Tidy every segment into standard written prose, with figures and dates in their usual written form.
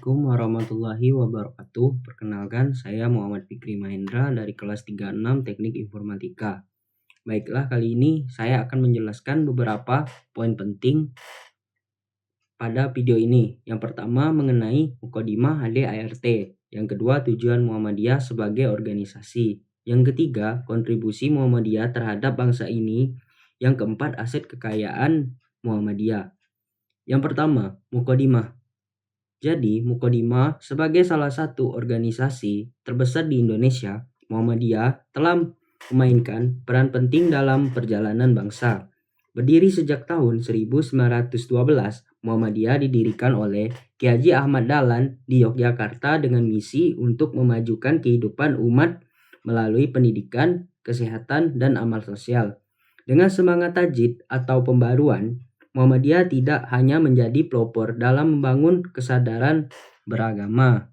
Assalamualaikum warahmatullahi wabarakatuh. Perkenalkan, saya Muhammad Fikri Mahendra dari kelas 36 Teknik Informatika. Baiklah, kali ini saya akan menjelaskan beberapa poin penting pada video ini. Yang pertama mengenai Muqaddimah HDART. Yang kedua, tujuan Muhammadiyah sebagai organisasi. Yang ketiga, kontribusi Muhammadiyah terhadap bangsa ini. Yang keempat, aset kekayaan Muhammadiyah. Yang pertama, Muqaddimah. Jadi, Muqaddimah sebagai salah satu organisasi terbesar di Indonesia, Muhammadiyah telah memainkan peran penting dalam perjalanan bangsa. Berdiri sejak tahun 1912, Muhammadiyah didirikan oleh Ki Haji Ahmad Dahlan di Yogyakarta dengan misi untuk memajukan kehidupan umat melalui pendidikan, kesehatan, dan amal sosial. Dengan semangat tajdid atau pembaruan, Muhammadiyah tidak hanya menjadi pelopor dalam membangun kesadaran beragama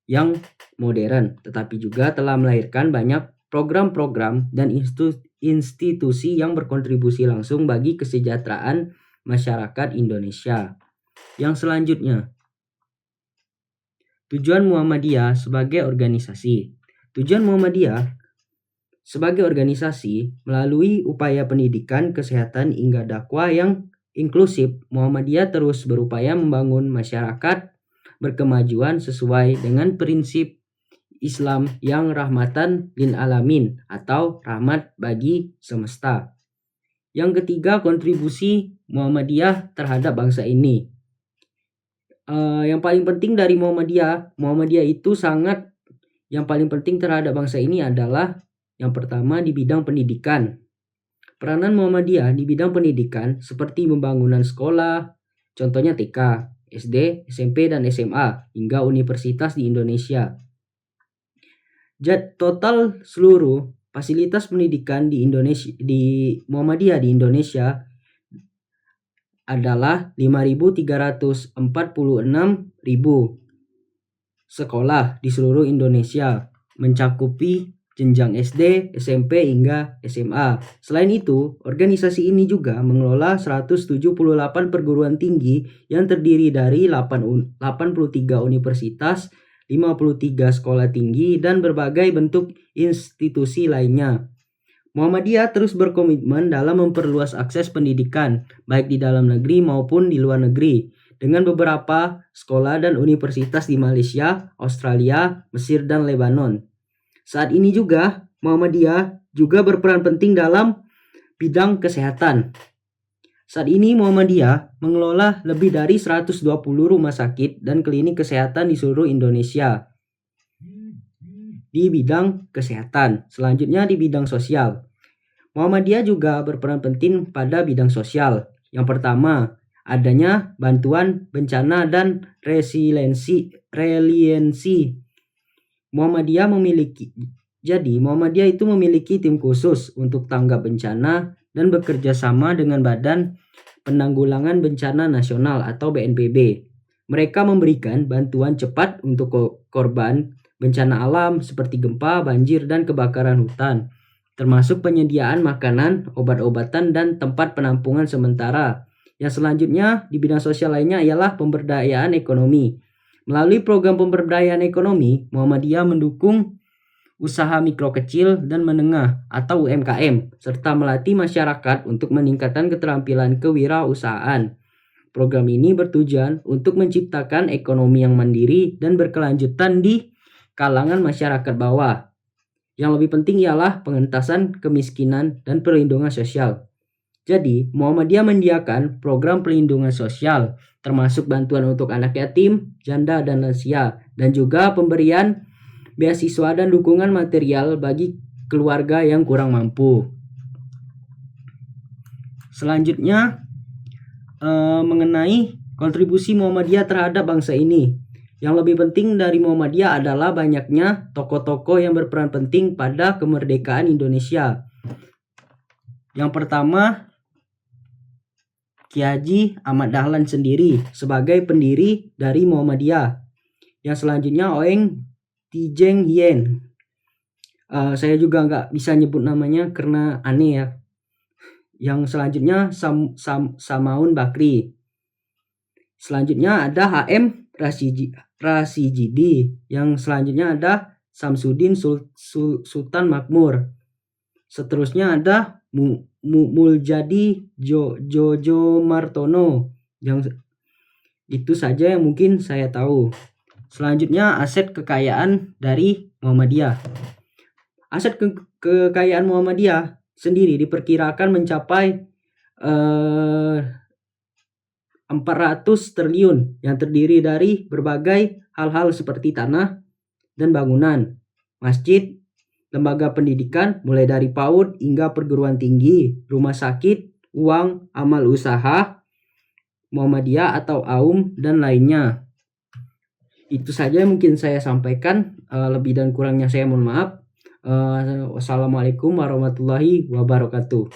yang modern, tetapi juga telah melahirkan banyak program-program dan institusi yang berkontribusi langsung bagi kesejahteraan masyarakat Indonesia. Yang selanjutnya, tujuan Muhammadiyah sebagai organisasi. Tujuan Muhammadiyah sebagai organisasi, melalui upaya pendidikan, kesehatan, hingga dakwah yang inklusif, Muhammadiyah terus berupaya membangun masyarakat berkemajuan sesuai dengan prinsip Islam yang rahmatan lil alamin atau rahmat bagi semesta. Yang ketiga, kontribusi Muhammadiyah terhadap bangsa ini. Yang paling penting dari Muhammadiyah itu yang paling penting terhadap bangsa ini adalah yang pertama di bidang pendidikan. Peranan Muhammadiyah di bidang pendidikan seperti pembangunan sekolah, contohnya TK, SD, SMP, dan SMA, hingga universitas di Indonesia. Total seluruh fasilitas pendidikan di Muhammadiyah di Indonesia adalah 5.346.000 sekolah di seluruh Indonesia, mencakupi jenjang SD, SMP, hingga SMA. Selain itu, organisasi ini juga mengelola 178 perguruan tinggi yang terdiri dari 83 universitas, 53 sekolah tinggi, dan berbagai bentuk institusi lainnya. Muhammadiyah terus berkomitmen dalam memperluas akses pendidikan, baik di dalam negeri maupun di luar negeri, dengan beberapa sekolah dan universitas di Malaysia, Australia, Mesir, dan Lebanon. Saat ini juga Muhammadiyah juga berperan penting dalam bidang kesehatan. Saat ini Muhammadiyah mengelola lebih dari 120 rumah sakit dan klinik kesehatan di seluruh Indonesia di bidang kesehatan. Selanjutnya di bidang sosial. Muhammadiyah juga berperan penting pada bidang sosial. Yang pertama, adanya bantuan bencana dan resiliensi. Muhammadiyah itu memiliki tim khusus untuk tanggap bencana dan bekerja sama dengan Badan Penanggulangan Bencana Nasional atau BNPB. Mereka memberikan bantuan cepat untuk korban bencana alam seperti gempa, banjir, dan kebakaran hutan, termasuk penyediaan makanan, obat-obatan, dan tempat penampungan sementara. Yang selanjutnya di bidang sosial lainnya ialah pemberdayaan ekonomi. Melalui program pemberdayaan ekonomi, Muhammadiyah mendukung usaha mikro kecil dan menengah atau UMKM, serta melatih masyarakat untuk meningkatkan keterampilan kewirausahaan. Program ini bertujuan untuk menciptakan ekonomi yang mandiri dan berkelanjutan di kalangan masyarakat bawah. Yang lebih penting ialah pengentasan kemiskinan dan perlindungan sosial. Jadi, Muhammadiyah menyediakan program perlindungan sosial, termasuk bantuan untuk anak yatim, janda, dan lansia, dan juga pemberian beasiswa dan dukungan material bagi keluarga yang kurang mampu. Selanjutnya, mengenai kontribusi Muhammadiyah terhadap bangsa ini. Yang lebih penting dari Muhammadiyah adalah banyaknya tokoh-tokoh yang berperan penting pada kemerdekaan Indonesia. Yang pertama, Ki Haji Ahmad Dahlan sendiri sebagai pendiri dari Muhammadiyah. Yang selanjutnya Oeng Tijeng Hien. Saya juga nggak bisa nyebut namanya karena aneh ya. Yang selanjutnya Samaun Bakri. Selanjutnya ada HM Rasyidi. Yang selanjutnya ada Samsudin Sultan Makmur. Seterusnya ada Muljadi Jojo Martono. Yang itu saja yang mungkin saya tahu. Selanjutnya aset kekayaan dari Muhammadiyah. Aset kekayaan Muhammadiyah sendiri diperkirakan mencapai 400 triliun yang terdiri dari berbagai hal-hal seperti tanah dan bangunan, masjid, lembaga pendidikan mulai dari PAUD hingga perguruan tinggi, rumah sakit, uang, amal usaha, Muhammadiyah atau AUM dan lainnya. Itu saja yang mungkin saya sampaikan, lebih dan kurangnya saya mohon maaf. Wassalamualaikum warahmatullahi wabarakatuh.